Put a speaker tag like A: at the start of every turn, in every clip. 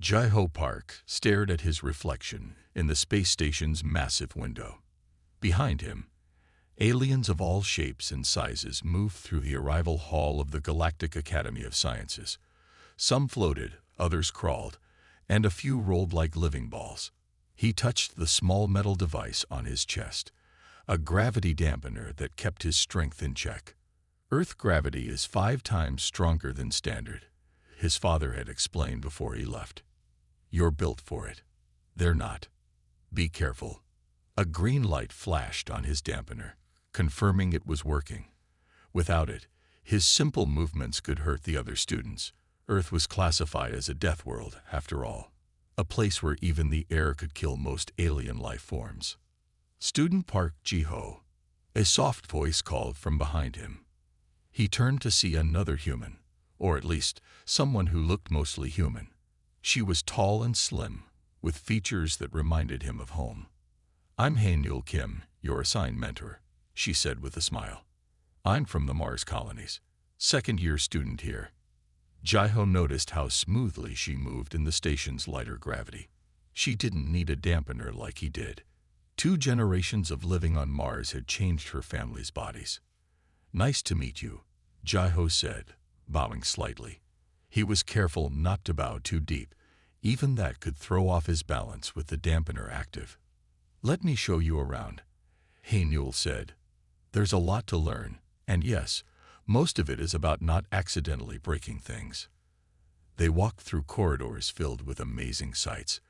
A: Jai-Ho Park stared at his reflection in the space station's massive window. Behind him, aliens of all shapes and sizes moved through the arrival hall of the Galactic Academy of Sciences. Some floated, others crawled, and a few rolled like living balls. He touched the small metal device on his chest, a gravity dampener that kept his strength in check. Earth gravity is 5 times stronger than standard, his father had explained before he left. You're built for it. They're not. Be careful. A green light flashed on his dampener, confirming it was working. Without it, his simple movements could hurt the other students. Earth was classified as a death world, after all, a place where even the air could kill most alien life forms. Student Park Ji-Ho. A soft voice called from behind him. He turned to see another human, or at least someone who looked mostly human. She was tall and slim, with features that reminded him of home. "I'm Hae-Nul Kim, your assigned mentor," she said with a smile. "I'm from the Mars colonies, second-year student here." Jai-Ho noticed how smoothly she moved in the station's lighter gravity. She didn't need a dampener like he did. 2 generations of living on Mars had changed her family's bodies. "Nice to meet you," Jai-Ho said, bowing slightly. He was careful not to bow too deep, even that could throw off his balance with the dampener active. "Let me show you around," Hae-Nul said. "There's a lot to learn, and yes, most of it is about not accidentally breaking things." They walked through corridors filled with amazing sights.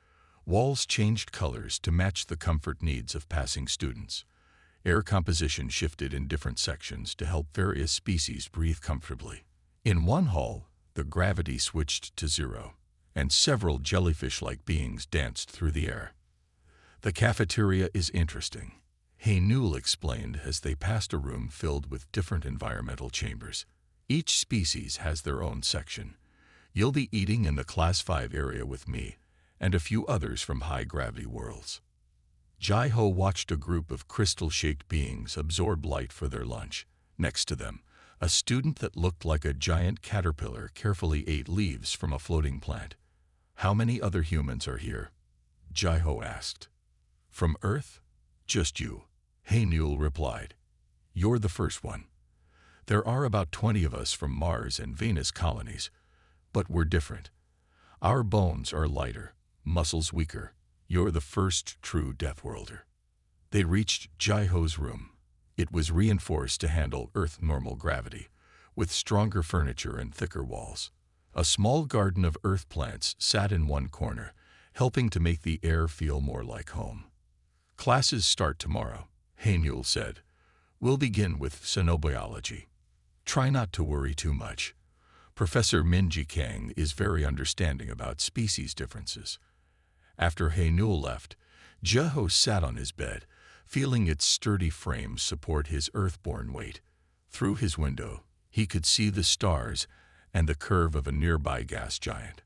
A: Walls changed colors to match the comfort needs of passing students. Air composition shifted in different sections to help various species breathe comfortably. In one hall, the gravity switched to 0, and several jellyfish-like beings danced through the air. "The cafeteria is interesting," Hae-Nul explained as they passed a room filled with different environmental chambers. "Each species has their own section. You'll be eating in the Class 5 area with me, and a few others from high-gravity worlds." Jai-Ho watched a group of crystal-shaped beings absorb light for their lunch. Next to them, a student that looked like a giant caterpillar carefully ate leaves from a floating plant. "How many other humans are here?" Jai-Ho asked. "From Earth? Just you," Hae-Nul replied. "You're the first one. There are about 20 of us from Mars and Venus colonies, but we're different. Our bones are lighter, muscles weaker. You're the first true Deathworlder." They reached Jai-Ho's room. It was reinforced to handle Earth normal gravity, with stronger furniture and thicker walls. A small garden of earth plants sat in one corner, helping to make the air feel more like home. "Classes start tomorrow," Hae-Nul said. "We'll begin with xenobiology. Try not to worry too much. Professor Minji Kang is very understanding about species differences." After Hae-Nul left, Jai-Ho sat on his bed, feeling its sturdy frame support his earthborn weight. Through his window, he could see the stars and the curve of a nearby gas giant.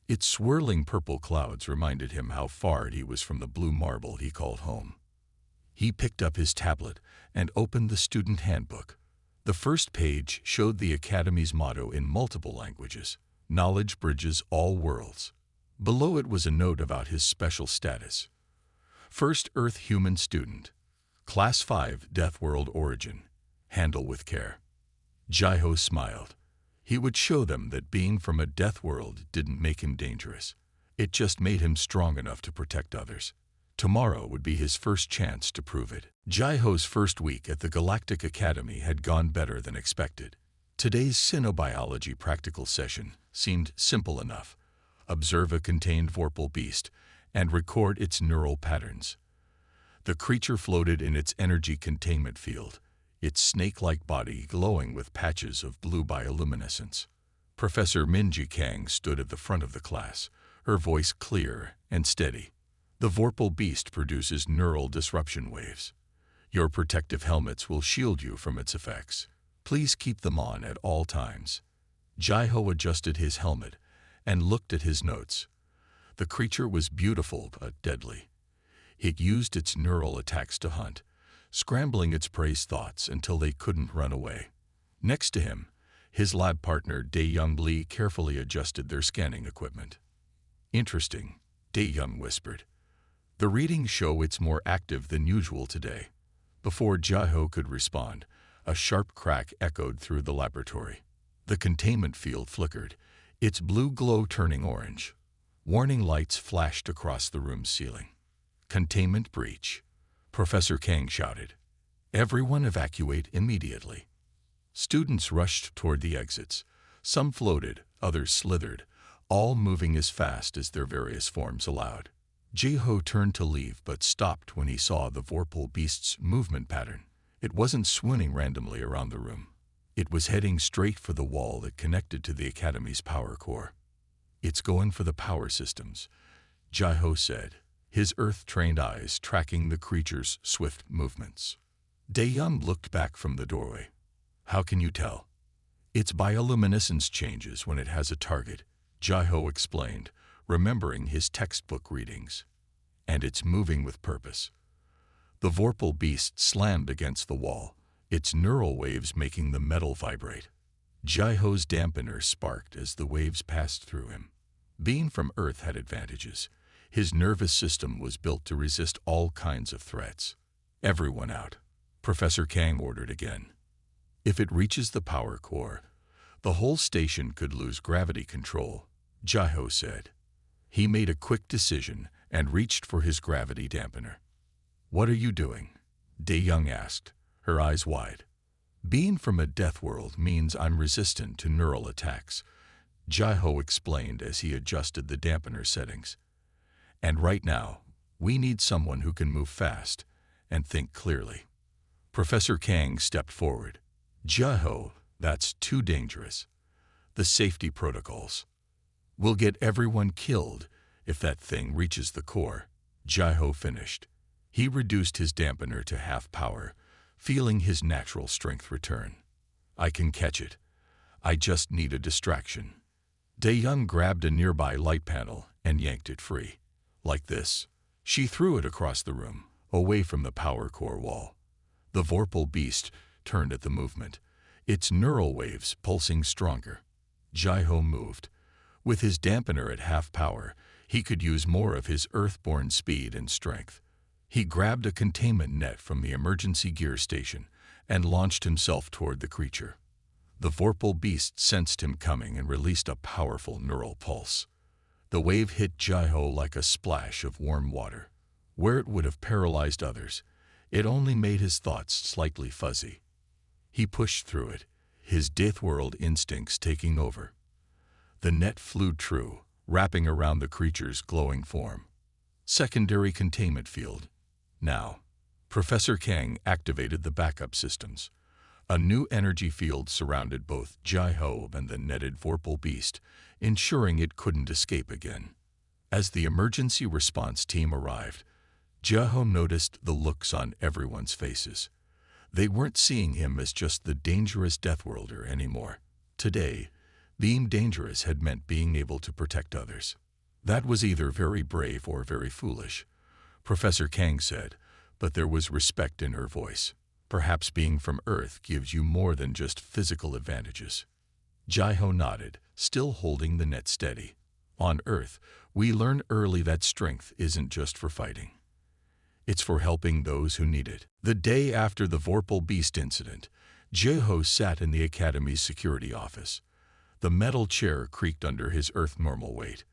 A: Its swirling purple clouds reminded him how far he was from the blue marble he called home. He picked up his tablet and opened the student handbook. The first page showed the Academy's motto in multiple languages: "Knowledge bridges all worlds." Below it was a note about his special status. "First Earth human student. Class 5 Death World origin. Handle with care." Jai-Ho smiled. He would show them that being from a death world didn't make him dangerous. It just made him strong enough to protect others. Tomorrow would be his first chance to prove it. Jai-Ho's first week at the Galactic Academy had gone better than expected. Today's xenobiology practical session seemed simple enough. Observe a contained Vorpal beast and record its neural patterns. The creature floated in its energy containment field, its snake-like body glowing with patches of blue bioluminescence. Professor Minji Kang stood at the front of the class, her voice clear and steady. "The Vorpal beast produces neural disruption waves. Your protective helmets will shield you from its effects. Please keep them on at all times." Jai-Ho adjusted his helmet and looked at his notes. The creature was beautiful but deadly. It used its neural attacks to hunt, scrambling its prey's thoughts until they couldn't run away. Next to him, his lab partner Dae-Young Lee carefully adjusted their scanning equipment. Interesting, Dae-young whispered. The readings show it's more active than usual today. Before Jae-ho could respond, a sharp crack echoed through the laboratory. The containment field flickered, its blue glow turning orange. Warning lights flashed across the room's ceiling. Containment breach, Professor Kang shouted. Everyone evacuate immediately. Students rushed toward the exits. Some floated, others slithered, all moving as fast as their various forms allowed. Jae-ho turned to leave but stopped when he saw the Vorpal beast's movement pattern. It wasn't swooning randomly around the room. It was heading straight for the wall that connected to the Academy's power core. It's going for the power systems, Jae-ho said, his Earth-trained eyes tracking the creature's swift movements. Dae-young looked back from the doorway. How can you tell? Its bioluminescence changes when it has a target, Jae-ho explained, remembering his textbook readings. And it's moving with purpose. The Vorpal beast slammed against the wall, its neural waves making the metal vibrate. Jae-ho's dampener sparked as the waves passed through him. Being from Earth had advantages. His nervous system was built to resist all kinds of threats. Everyone out, Professor Kang ordered again. If it reaches the power core, the whole station could lose gravity control, Jae-ho said. He made a quick decision and reached for his gravity dampener. What are you doing? Dae-young asked, her eyes wide. Being from a death world means I'm resistant to neural attacks, Jae-ho explained as he adjusted the dampener settings. And right now, we need someone who can move fast and think clearly. Professor Kang stepped forward. Jae-ho, that's too dangerous. The safety protocols. We'll get everyone killed if that thing reaches the core, Jae-ho finished. He reduced his dampener to half power, feeling his natural strength return. I can catch it. I just need a distraction. Dae-young grabbed a nearby light panel and yanked it free. Like this. She threw it across the room, away from the power core wall. The Vorpal beast turned at the movement, its neural waves pulsing stronger. Jae-ho moved. With his dampener at half power, he could use more of his earthborn speed and strength. He grabbed a containment net from the emergency gear station and launched himself toward the creature. The Vorpal beast sensed him coming and released a powerful neural pulse. The wave hit Jae-ho like a splash of warm water. Where it would have paralyzed others, it only made his thoughts slightly fuzzy. He pushed through it, his Deathworld instincts taking over. The net flew true, wrapping around the creature's glowing form. Secondary containment field. Now, Professor Kang activated the backup systems. A new energy field surrounded both Jae-ho and the netted Vorpal beast, ensuring it couldn't escape again. As the emergency response team arrived, Jae-ho noticed the looks on everyone's faces. They weren't seeing him as just the dangerous Deathworlder anymore. Today, being dangerous had meant being able to protect others. That was either very brave or very foolish, Professor Kang said, but there was respect in her voice. Perhaps being from Earth gives you more than just physical advantages. Jae-ho nodded, still holding the net steady. On Earth, we learn early that strength isn't just for fighting. It's for helping those who need it. The day after the Vorpal beast incident, Jae-ho sat in the Academy's security office. The metal chair creaked under his Earth-normal weight.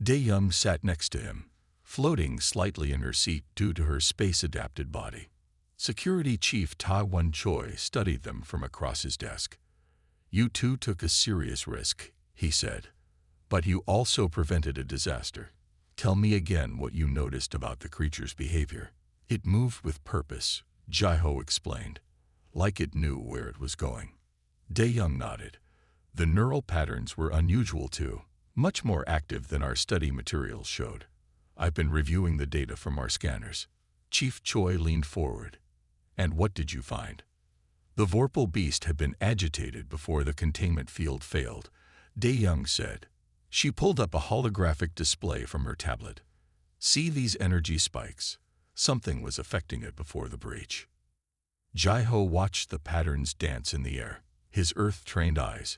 A: Dae-young sat next to him, floating slightly in her seat due to her space-adapted body. Security Chief Ta-won Choi studied them from across his desk. You two took a serious risk, he said, but you also prevented a disaster. Tell me again what you noticed about the creature's behavior. It moved with purpose, Jae-ho explained, like it knew where it was going. Dae-young nodded. The neural patterns were unusual too, much more active than our study materials showed. I've been reviewing the data from our scanners. Chief Choi leaned forward. And what did you find? The Vorpal beast had been agitated before the containment field failed, Dae-young said. She pulled up a holographic display from her tablet. See these energy spikes? Something was affecting it before the breach. Jae-ho watched the patterns dance in the air, his Earth-trained eyes,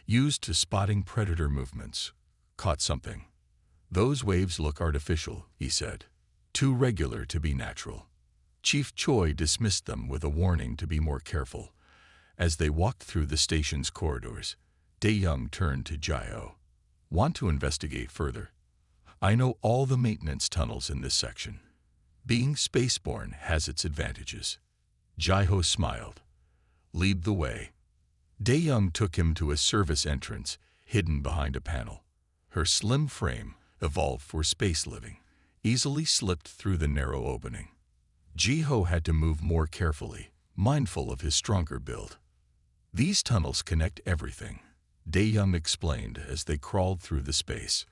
A: used to spotting predator movements, caught something. "Those waves look artificial," he said. "Too regular to be natural." Chief Choi dismissed them with a warning to be more careful. As they walked through the station's corridors, Dae-young turned to Jae-ho. "Want to investigate further? I know all the maintenance tunnels in this section. Being spaceborne has its advantages." Jae-ho smiled. "Lead the way." Dae-young took him to a service entrance hidden behind a panel. Her slim frame, evolved for space living, easily slipped through the narrow opening. Jae-ho had to move more carefully, mindful of his stronger build. "These tunnels connect everything," Dae-young explained as they crawled through the space.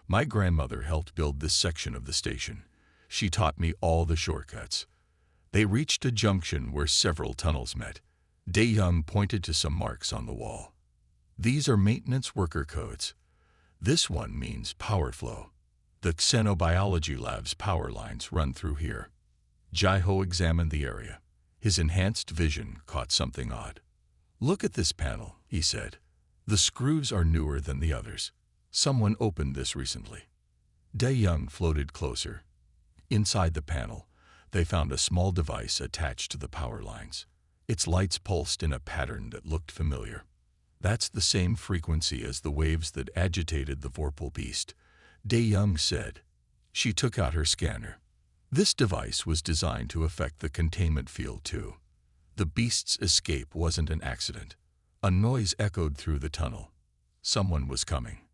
A: "My grandmother helped build this section of the station. She taught me all the shortcuts." They reached a junction where several tunnels met. Dae-young pointed to some marks on the wall. "These are maintenance worker codes. This one means power flow. The xenobiology lab's power lines run through here." Jae-ho examined the area. His enhanced vision caught something odd. "Look at this panel," he said. "The screws are newer than the others. Someone opened this recently." Dae-young floated closer. Inside the panel, they found a small device attached to the power lines. Its lights pulsed in a pattern that looked familiar. "That's the same frequency as the waves that agitated the Vorpal beast," Dae-young said. She took out her scanner. This device was designed to affect the containment field too. The beast's escape wasn't an accident. A noise echoed through the tunnel. Someone was coming.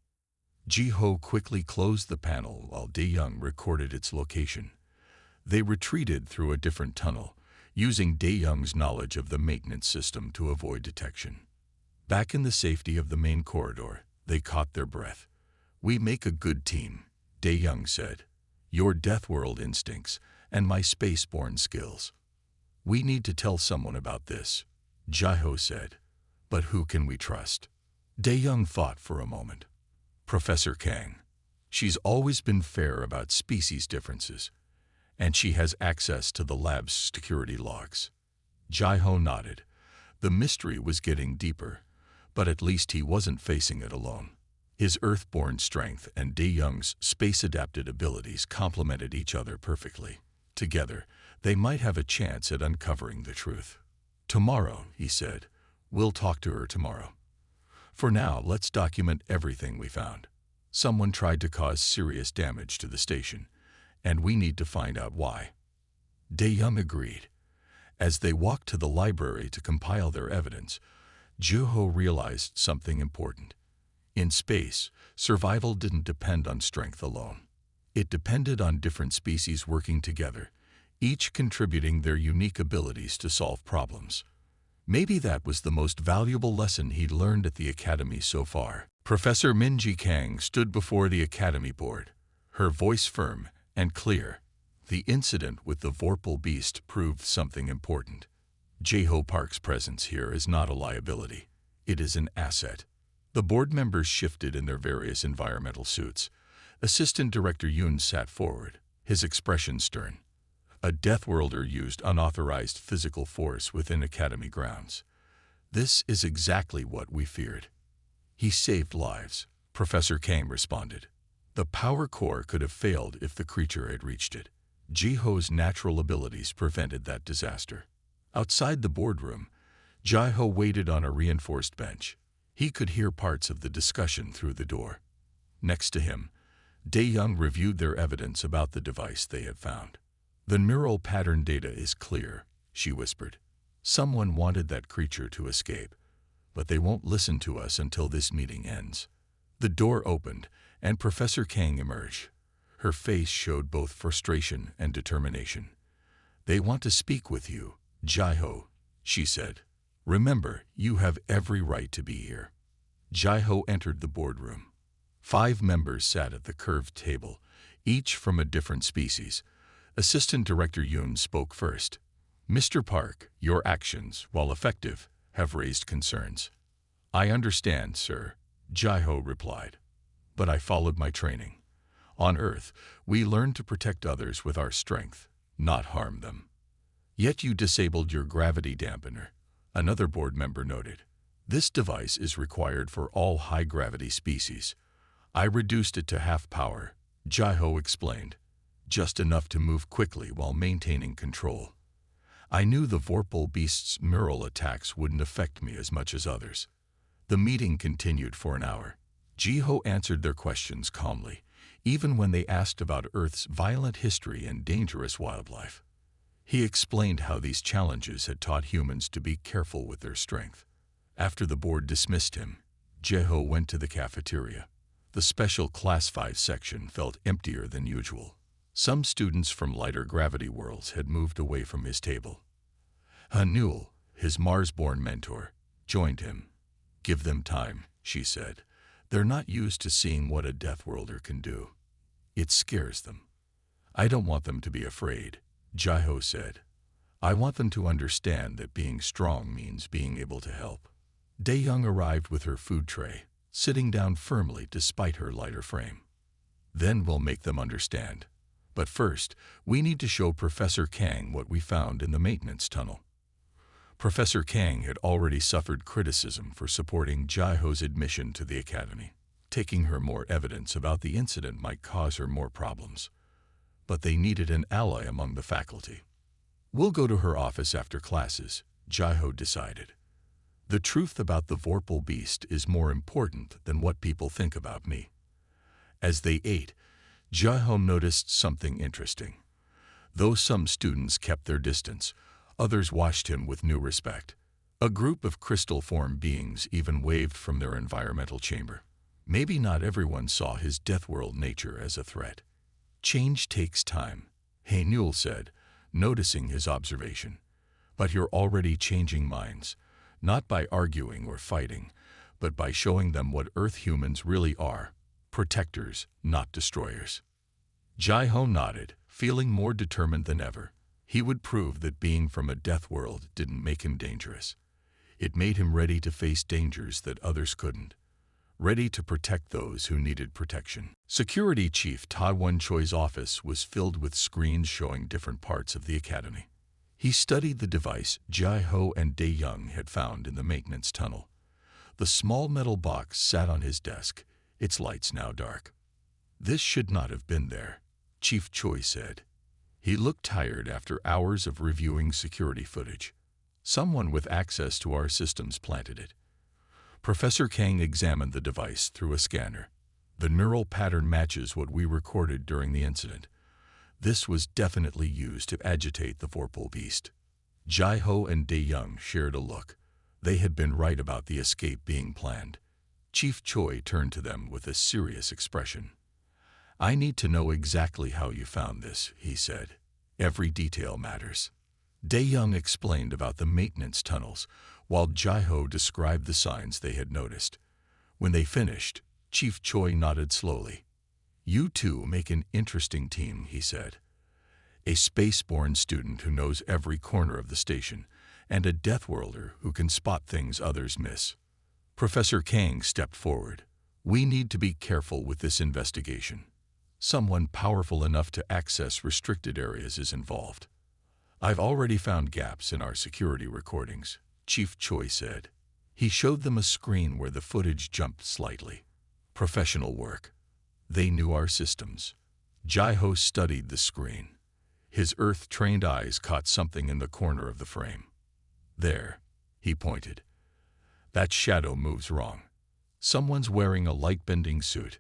A: Jae-ho quickly closed the panel while Dae-young recorded its location. They retreated through a different tunnel, using Dae-young's knowledge of the maintenance system to avoid detection. Back in the safety of the main corridor, they caught their breath. "We make a good team," Dae-young said. "Your Deathworld instincts and my spaceborne skills." "We need to tell someone about this," Jae-ho said. "But who can we trust?" Dae-young thought for a moment. "Professor Kang. She's always been fair about species differences, and she has access to the lab's security logs." Jae-ho nodded. The mystery was getting deeper, but at least he wasn't facing it alone. His Earthborn strength and Dae-young's space-adapted abilities complemented each other perfectly. Together, they might have a chance at uncovering the truth. "Tomorrow," he said. "We'll talk to her tomorrow. For now, let's document everything we found. Someone tried to cause serious damage to the station, and we need to find out why." Dae-young agreed. As they walked to the library to compile their evidence, Jae-ho realized something important. In space, survival didn't depend on strength alone. It depended on different species working together, each contributing their unique abilities to solve problems. Maybe that was the most valuable lesson he'd learned at the Academy so far. Professor Minji Kang stood before the Academy board, her voice firm and clear. The incident with the Vorpal beast proved something important. Jae-ho Park's presence here is not a liability. It is an asset. The board members shifted in their various environmental suits. Assistant Director Yoon sat forward, his expression stern. "A Deathworlder used unauthorized physical force within Academy grounds. This is exactly what we feared." "He saved lives," Professor Kang responded. "The power core could have failed if the creature had reached it. Jae-ho's natural abilities prevented that disaster." Outside the boardroom, Jae-ho waited on a reinforced bench. He could hear parts of the discussion through the door. Next to him, Dae-young reviewed their evidence about the device they had found. "The neural pattern data is clear," she whispered. "Someone wanted that creature to escape, but they won't listen to us until this meeting ends." The door opened, and Professor Kang emerged. Her face showed both frustration and determination. "They want to speak with you, Jae-ho," she said. "Remember, you have every right to be here." Jae-ho entered the boardroom. 5 members sat at the curved table, each from a different species. Assistant Director Yoon spoke first. "Mr. Park, your actions, while effective, have raised concerns." "I understand, sir," Jae-ho replied. "But I followed my training. On Earth, we learn to protect others with our strength, not harm them." "Yet you disabled your gravity dampener," another board member noted. "This device is required for all high-gravity species. I reduced it to half power, Jaiho explained, just enough to move quickly while maintaining control. I knew the Vorpal beast's mural attacks wouldn't affect me as much as others. The meeting continued for an hour. Jaiho answered their questions calmly, even when they asked about Earth's violent history and dangerous wildlife. He explained how these challenges had taught humans to be careful with their strength. After the board dismissed him, Jaiho went to the cafeteria. The special Class 5 section felt emptier than usual. Some students from lighter gravity worlds had moved away from his table. Hanul, his Mars-born mentor, joined him. "Give them time," she said. "They're not used to seeing what a Deathworlder can do. It scares them." "I don't want them to be afraid," Jaiho said. "I want them to understand that being strong means being able to help." Dae-young arrived with her food tray, sitting down firmly despite her lighter frame. "Then we'll make them understand. But first, we need to show Professor Kang what we found in the maintenance tunnel." Professor Kang had already suffered criticism for supporting Jaiho's admission to the academy. Taking her more evidence about the incident might cause her more problems. But they needed an ally among the faculty. "We'll go to her office after classes," Jaiho decided. "The truth about the Vorpal beast is more important than what people think about me." As they ate, Jaiho noticed something interesting. Though some students kept their distance, others watched him with new respect. A group of crystal-formed beings even waved from their environmental chamber. Maybe not everyone saw his Deathworld nature as a threat. "Change takes time," Hanul said, noticing his observation. "But you're already changing minds, not by arguing or fighting, but by showing them what Earth humans really are, protectors, not destroyers." Jaiho nodded, feeling more determined than ever. He would prove that being from a Deathworld didn't make him dangerous. It made him ready to face dangers that others couldn't. Ready to protect those who needed protection. Security Chief Ta Wen-choi's office was filled with screens showing different parts of the academy. He studied the device Jaiho and Dae-young had found in the maintenance tunnel. The small metal box sat on his desk, its lights now dark. "This should not have been there," Chief Choi said. He looked tired after hours of reviewing security footage. "Someone with access to our systems planted it." Professor Kang examined the device through a scanner. "The neural pattern matches what we recorded during the incident. This was definitely used to agitate the Vorpal beast." Jaiho and Dae-young shared a look. They had been right about the escape being planned. Chief Choi turned to them with a serious expression. "I need to know exactly how you found this," he said. "Every detail matters." Dae-young explained about the maintenance tunnels, while Jaiho described the signs they had noticed. When they finished, Chief Choi nodded slowly. "You two make an interesting team," he said. "A space-born student who knows every corner of the station, and a Deathworlder who can spot things others miss." Professor Kang stepped forward. "We need to be careful with this investigation. Someone powerful enough to access restricted areas is involved." "I've already found gaps in our security recordings," Chief Choi said. He showed them a screen where the footage jumped slightly. "Professional work. They knew our systems." Jaiho studied the screen. His Earth-trained eyes caught something in the corner of the frame. "There," he pointed. "That shadow moves wrong. Someone's wearing a light-bending suit."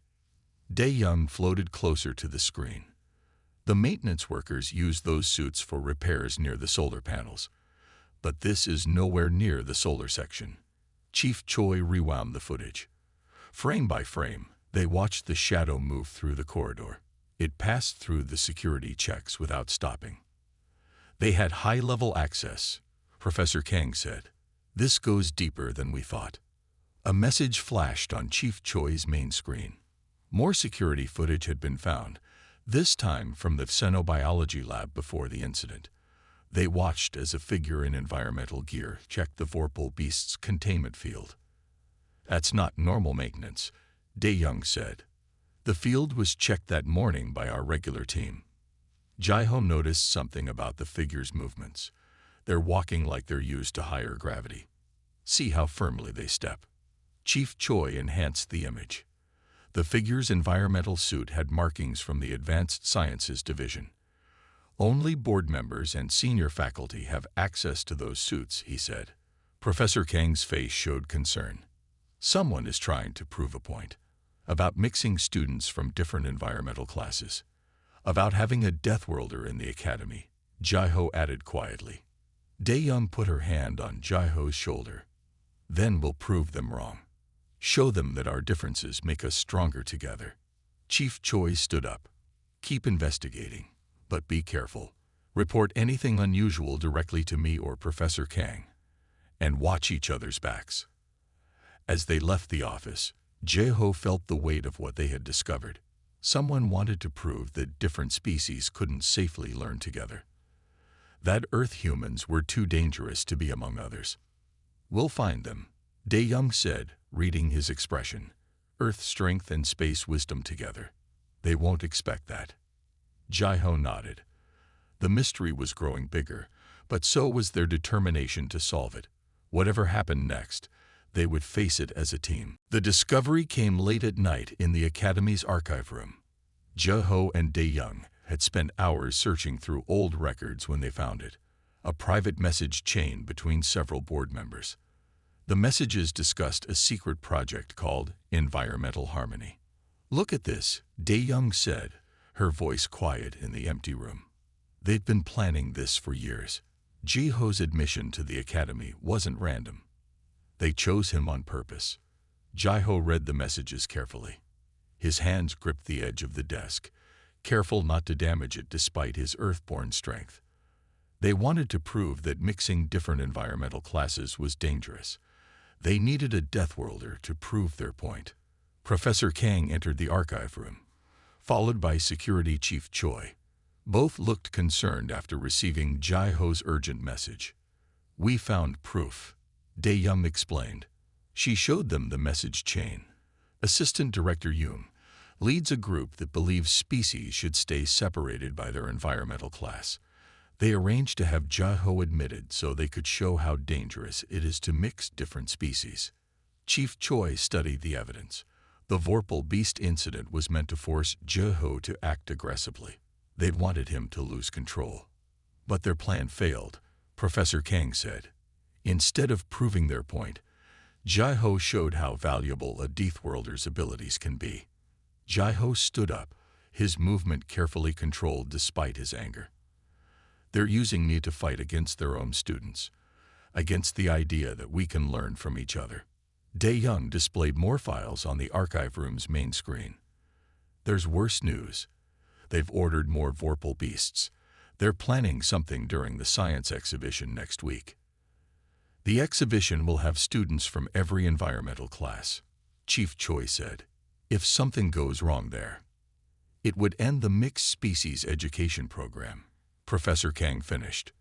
A: Dae-young floated closer to the screen. "The maintenance workers use those suits for repairs near the solar panels. But this is nowhere near the solar section." Chief Choi rewound the footage. Frame by frame, they watched the shadow move through the corridor. It passed through the security checks without stopping. "They had high-level access," Professor Kang said. "This goes deeper than we thought." A message flashed on Chief Choi's main screen. More security footage had been found, this time from the xenobiology lab before the incident. They watched as a figure in environmental gear checked the Vorpal beast's containment field. "That's not normal maintenance," Dae-young said. "The field was checked that morning by our regular team." Jaiho noticed something about the figure's movements. They're walking like they're used to higher gravity. "See how firmly they step." Chief Choi enhanced the image. The figure's environmental suit had markings from the Advanced Sciences Division. Only board members and senior faculty have access to those suits, he said. Professor Kang's face showed concern. Someone is trying to prove a point. About mixing students from different environmental classes. About having a Deathworlder in the academy, Jai-Ho added quietly. Dae-young put her hand on Jai-Ho's shoulder. Then we'll prove them wrong. Show them that our differences make us stronger together. Chief Choi stood up. Keep investigating, but be careful. Report anything unusual directly to me or Professor Kang. And watch each other's backs. As they left the office, Jai-Ho felt the weight of what they had discovered. Someone wanted to prove that different species couldn't safely learn together. That Earth humans were too dangerous to be among others. We'll find them, Dae-young said, reading his expression. Earth strength and space wisdom together. They won't expect that. Jai-Ho nodded. The mystery was growing bigger, but so was their determination to solve it. Whatever happened next, they would face it as a team. The discovery came late at night in the Academy's archive room. Jai-Ho and Dae-young had spent hours searching through old records when they found it, a private message chain between several board members. The messages discussed a secret project called Environmental Harmony. Look at this, Dae-young said, her voice quiet in the empty room. They've been planning this for years. Jai-Ho's admission to the academy wasn't random. They chose him on purpose. Jai-Ho read the messages carefully. His hands gripped the edge of the desk, careful not to damage it despite his earthborn strength. They wanted to prove that mixing different environmental classes was dangerous. They needed a Deathworlder to prove their point. Professor Kang entered the archive room, followed by Security Chief Choi. Both looked concerned after receiving Jai-Ho's urgent message. We found proof, Dae-young explained. She showed them the message chain. Assistant Director Yoon leads a group that believes species should stay separated by their environmental class. They arranged to have Jai-Ho admitted so they could show how dangerous it is to mix different species. Chief Choi studied the evidence. The Vorpal beast incident was meant to force Jai-Ho to act aggressively. They'd wanted him to lose control. But their plan failed, Professor Kang said. Instead of proving their point, Jai-Ho showed how valuable a Deathworlder's abilities can be. Jai-Ho stood up, his movement carefully controlled despite his anger. They're using me to fight against their own students, against the idea that we can learn from each other. Dae-young displayed more files on the archive room's main screen. There's worse news. They've ordered more Vorpal beasts. They're planning something during the science exhibition next week. The exhibition will have students from every environmental class, Chief Choi said. If something goes wrong there, it would end the mixed species education program, Professor Kang finished.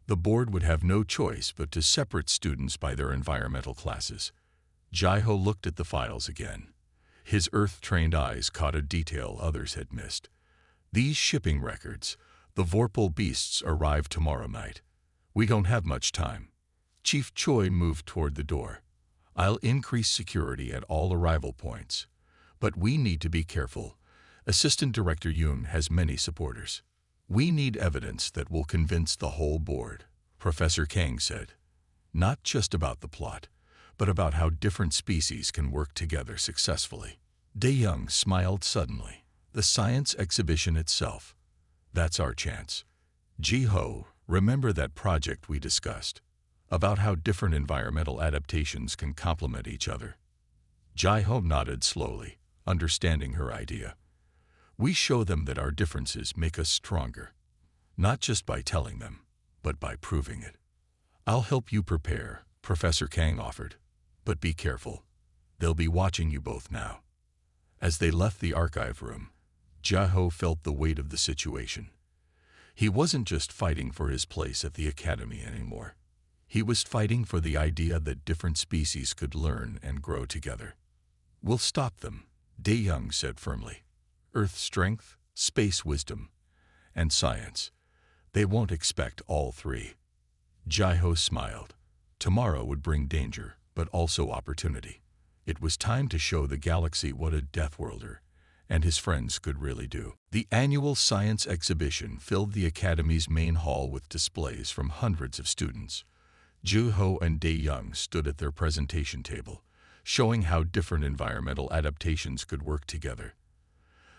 A: The board would have no choice but to separate students by their environmental classes. Jai-Ho looked at the files again. His Earth-trained eyes caught a detail others had missed. These shipping records, the Vorpal beasts arrive tomorrow night. We don't have much time. Chief Choi moved toward the door. I'll increase security at all arrival points. But we need to be careful. Assistant Director Yoon has many supporters. We need evidence that will convince the whole board, Professor Kang said. Not just about the plot, but about how different species can work together successfully. Dae-young smiled suddenly. The science exhibition itself. That's our chance. Jai-Ho, remember that project we discussed? About how different environmental adaptations can complement each other. Jai-Ho nodded slowly, understanding her idea. We show them that our differences make us stronger, not just by telling them, but by proving it. I'll help you prepare, Professor Kang offered. But be careful. They'll be watching you both now. As they left the archive room, Jai-Ho felt the weight of the situation. He wasn't just fighting for his place at the academy anymore. He was fighting for the idea that different species could learn and grow together. We'll stop them, Dae-young said firmly. Earth strength, space wisdom, and science. They won't expect all three. Jai-Ho smiled. Tomorrow would bring danger, but also opportunity. It was time to show the galaxy what a Deathworlder and his friends could really do. The annual science exhibition filled the Academy's main hall with displays from hundreds of students. Ju-ho and Dae-young stood at their presentation table, showing how different environmental adaptations could work together.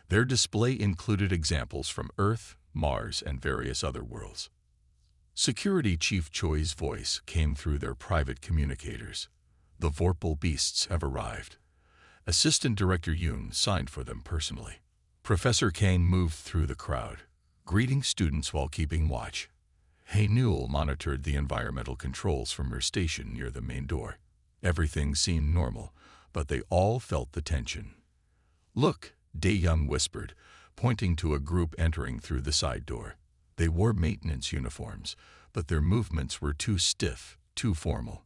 A: Their display included examples from Earth, Mars, and various other worlds. Security Chief Choi's voice came through their private communicators. The Vorpal beasts have arrived. Assistant Director Yoon signed for them personally. Professor Kang moved through the crowd, greeting students while keeping watch. Hae Newell monitored the environmental controls from her station near the main door. Everything seemed normal, but they all felt the tension. "Look," Dae-young whispered, pointing to a group entering through the side door. They wore maintenance uniforms, but their movements were too stiff, too formal.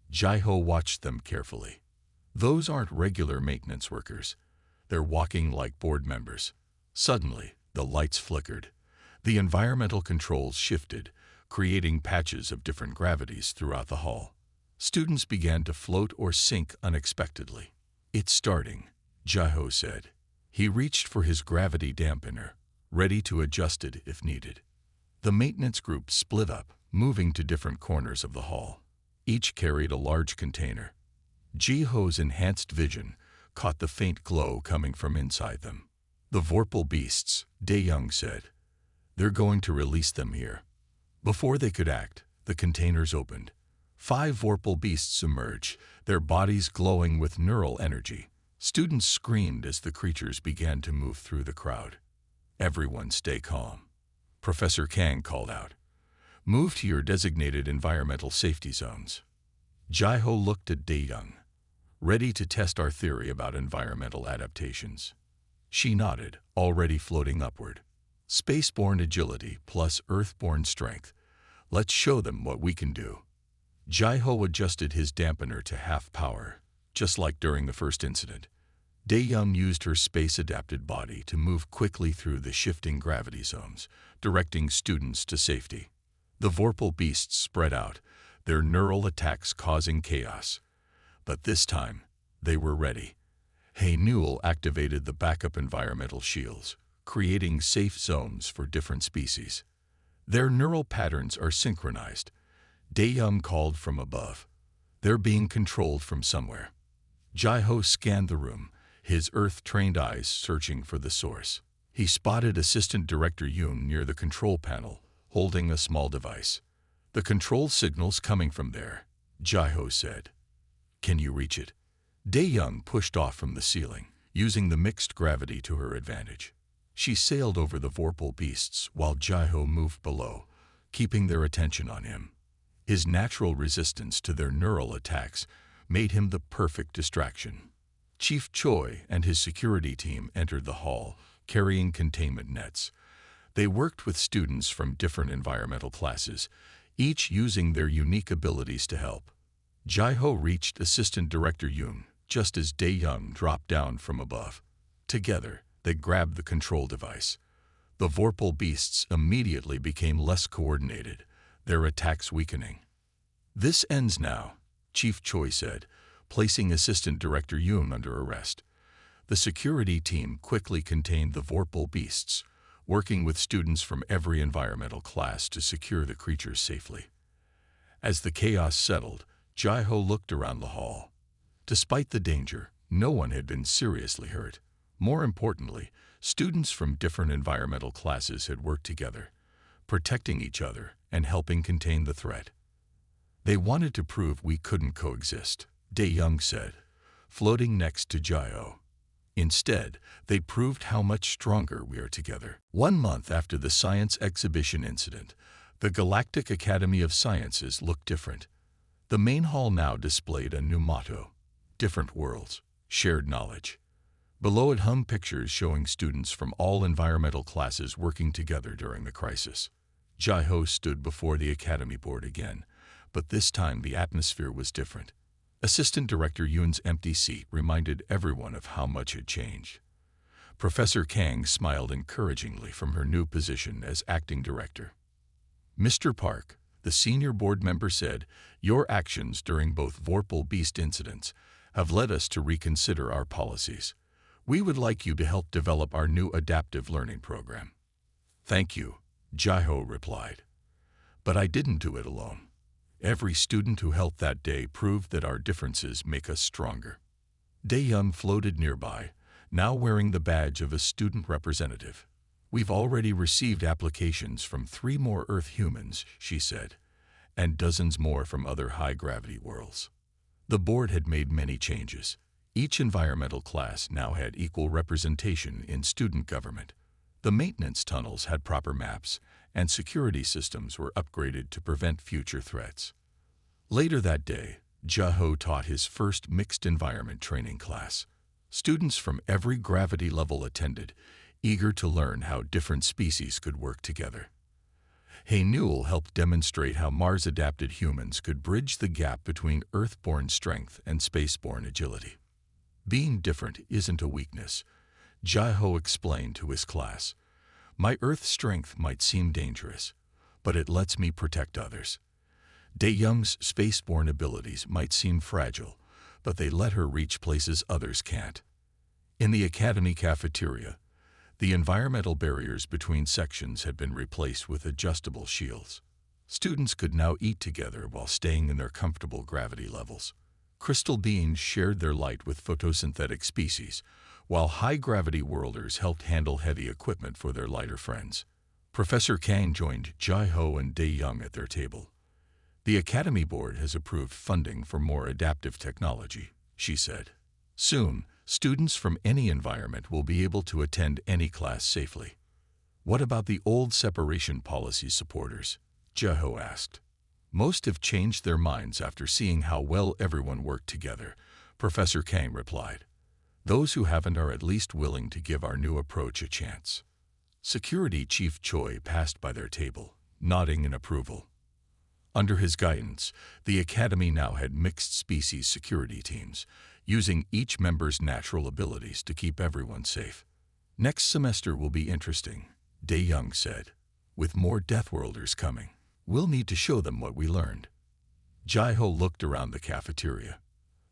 A: Ji-ho watched them carefully. Those aren't regular maintenance workers. They're walking like board members. Suddenly, the lights flickered. The environmental controls shifted, creating patches of different gravities throughout the hall. Students began to float or sink unexpectedly. "It's starting," Ji-ho said. He reached for his gravity dampener, ready to adjust it if needed. The maintenance group split up, moving to different corners of the hall. Each carried a large container. Ji-ho's enhanced vision caught the faint glow coming from inside them. "The Vorpal beasts," Dae-young said. "They're going to release them here." Before they could act, the containers opened. 5 Vorpal beasts emerged, their bodies glowing with neural energy. Students screamed as the creatures began to move through the crowd. "Everyone stay calm," Professor Kang called out. "Move to your designated environmental safety zones." Ji-ho looked at Dae-young, ready to test our theory about environmental adaptations. She nodded, already floating upward. "Spaceborne agility plus Earthborne strength. Let's show them what we can do." Ji-ho adjusted his dampener to half power, just like during the first incident. Dae-young used her space-adapted body to move quickly through the shifting gravity zones, directing students to safety. The Vorpal beasts spread out, their neural attacks causing chaos. But this time, they were ready. Hae Newell activated the backup environmental shields, creating safe zones for different species. Their neural patterns are synchronized. Dae-young called from above. "They're being controlled from somewhere." Ji-ho scanned the room, his Earth-trained eyes searching for the source. He spotted Assistant Director Yoon near the control panel, holding a small device. "The control signal's coming from there," Ji-ho said. "Can you reach it?" Dae-young pushed off from the ceiling, using the mixed gravity to her advantage. She sailed over the Vorpal beasts while Ji-ho moved below, keeping their attention on him. His natural resistance to their neural attacks made him the perfect distraction. Chief Choi and his security team entered the hall, carrying containment nets. They worked with students from different environmental classes, each using their unique abilities to help. Ji-ho reached Assistant Director Yoon just as Dae-young dropped down from above. Together, they grabbed the control device. The Vorpal beasts immediately became less coordinated, their attacks weakening. "This ends now," Chief Choi said, placing Assistant Director Yoon under arrest. The security team quickly contained the Vorpal beasts, working with students from every environmental class to secure the creatures safely. As the chaos settled, Ji-ho looked around the hall. Despite the danger, no one had been seriously hurt. More importantly, students from different environmental classes had worked together, protecting each other and helping contain the threat. "They wanted to prove we couldn't coexist," Dae-young said, floating next to Ji-ho. "Instead, they proved how much stronger we are together." 1 month after the science exhibition incident, the Galactic Academy of Sciences looked different. The main hall now displayed a new motto: "Different worlds, shared knowledge." Below it hung pictures showing students from all environmental classes working together during the crisis. Ji-ho stood before the Academy board again, but this time the atmosphere was different. Assistant Director Yoon's empty seat reminded everyone of how much had changed. Professor Kang smiled encouragingly from her new position as acting director. "Mr. Park," the senior board member said, "your actions during both Vorpal beast incidents have led us to reconsider our policies. We would like you to help develop our new adaptive learning program." "Thank you," Jaiho replied. "But I didn't do it alone. Every student who helped that day proved that our differences make us stronger." Dae-young floated nearby, now wearing the badge of a student representative. "We've already received applications from 3 more Earth humans," she said, "and dozens more from other high-gravity worlds." The board had made many changes. Each environmental class now had equal representation in student government. The maintenance tunnels had proper maps, and security systems were upgraded to prevent future threats. Later that day, Jaiho taught his first mixed environment training class. Students from every gravity level attended, eager to learn how different species could work together. Hae-Newell helped demonstrate how Mars-adapted humans could bridge the gap between Earth-born strength and space-born agility. "Being different isn't a weakness," Jaiho explained to his class. "My Earth strength might seem dangerous, but it lets me protect others. Dae-young's space-born abilities might seem fragile, but they let her reach places others can't." In the academy cafeteria, the environmental barriers between sections had been replaced with adjustable shields. Students could now eat together while staying in their comfortable gravity levels. Crystal beings shared their light with photosynthetic species, while high-gravity worlders helped handle heavy equipment for their lighter friends. Professor Kang joined Jaiho and Dae-young at their table. "The Academy Board has approved funding for more adaptive technology," she said. "Soon, students from any environment will be able to attend any class safely." "What about the old separation policy supporters?" Jaiho asked. "Most have changed their minds after seeing how well everyone worked together," Professor Kang replied. "Those who haven't are at least willing to give our new approach a chance." Security Chief Choi passed by their table, nodding in approval. Under his guidance, the Academy now had mixed species security teams, using each member's natural abilities to keep everyone safe. "Next semester will be interesting," Dae-young said. "With more Deathworlders coming, we'll need to show them what we learned." Jaiho looked around the cafeteria.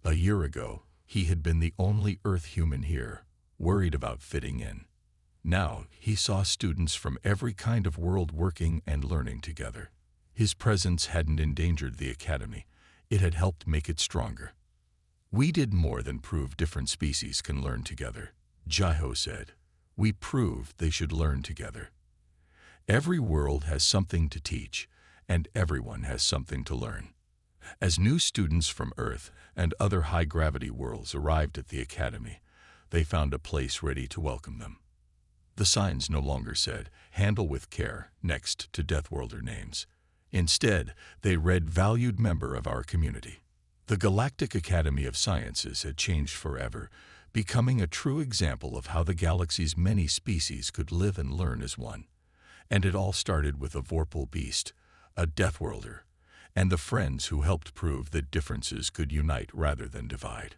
A: A year ago, he had been the only Earth human here, worried about fitting in. Now, he saw students from every kind of world working and learning together. His presence hadn't endangered the Academy, it had helped make it stronger. "We did more than prove different species can learn together," Jaiho said. "We proved they should learn together. Every world has something to teach, and everyone has something to learn." As new students from Earth and other high-gravity worlds arrived at the Academy, they found a place ready to welcome them. The signs no longer said, "Handle with care," next to Deathworlder names. Instead, they read, "Valued member of our community." The Galactic Academy of Sciences had changed forever, becoming a true example of how the galaxy's many species could live and learn as one. And it all started with a Vorpal beast, a Deathworlder, and the friends who helped prove that differences could unite rather than divide.